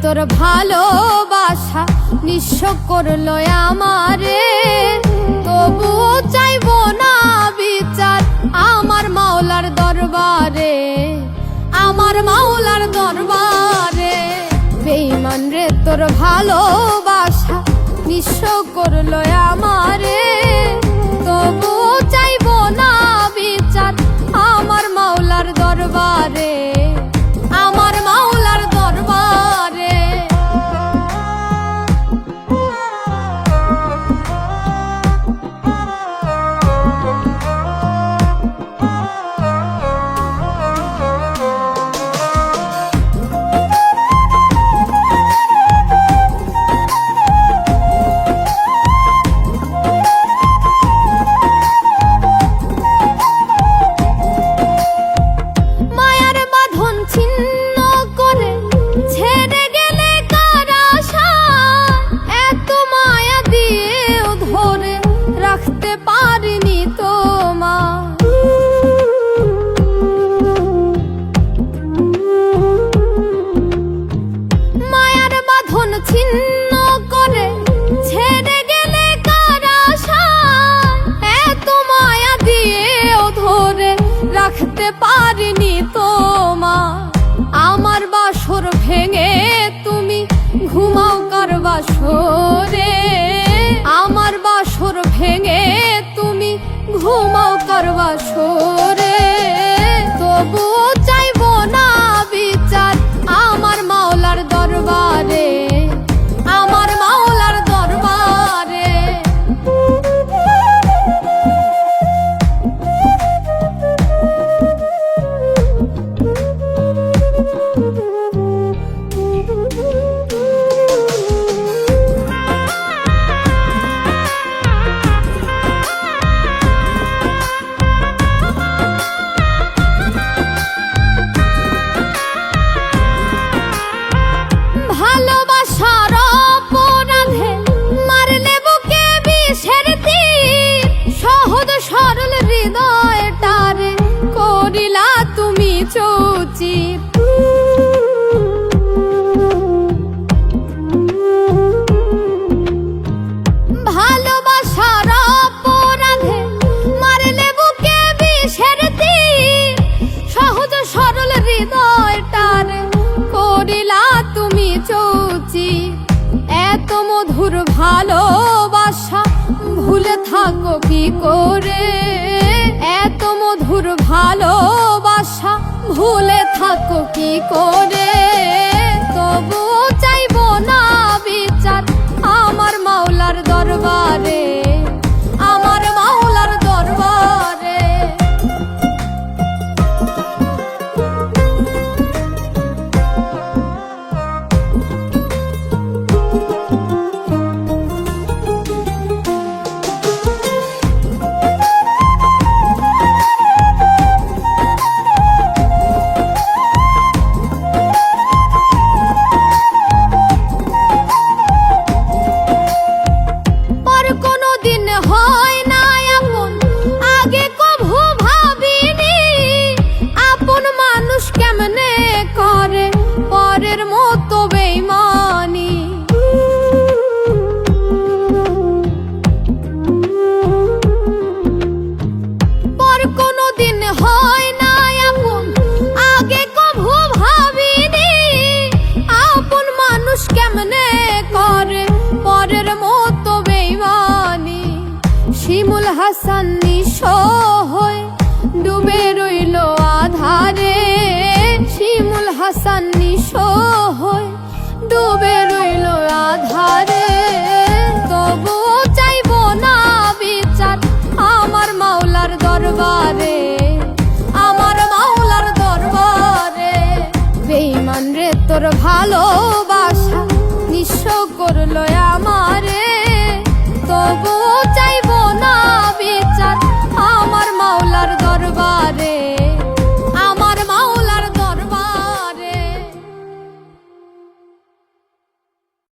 তোর ভালোবাসা নিঃস্ব করলো আমারে, তবুও চাইবো না বিচার আমার মাওলার দরবারে, আমার মাওলার দরবারে। বেঈমান রে তোর ভালোবাসা নিঃস্ব করলো আমারে, তবুও চাইবো না বিচার আমার মাওলার দরবারে, আমার মাওলার দরবারে। ছিন্ন করে ছেড়ে গেলে কার আশায়, এত মায়া দিয়েও ধরে রাখতে পারিনি তোমার। আমার বাসর ভেঙে তুমি ঘুমাও কার বাসরে, আমার বাসর ভেঙে তুমি ঘুমাও কার বাসরে, তবুও চাইবো না বিচার আমার মাওলার দরবারে, আমার মাওলার দরবারে। ভালোবাসার অপরাধে মারলে বুকে বিষের তীর, সহজ সরল হৃদয়টারে করিলা তুমি চৌচির। ভালোবাসার অপরাধে মারলে বুকে বিষের তীর, সহজ সরল হৃদয়টারে করিলা তুমি চৌচির। এত মধুর ভালোবাসা ভুলে থাকো কি করে, এত মধুর ভালোবাসা ভুলে থাকো কি করে, তবুও চাইবো না বিচার আমার মাওলার দরবারে, আমার মাওলার দরবারে। শিমুল হাসান নিঃস্ব হয়ে ডুবে রইল আধারে, শিমুল হাসান নিঃস্ব হয়ে ডুবে রইল আধারে, তবুও চাইবো না বিচার আমার মাওলার দরবারে, আমার মাওলার দরবারে। বেঈমান রে তোর ভালোবাসা নিঃস্ব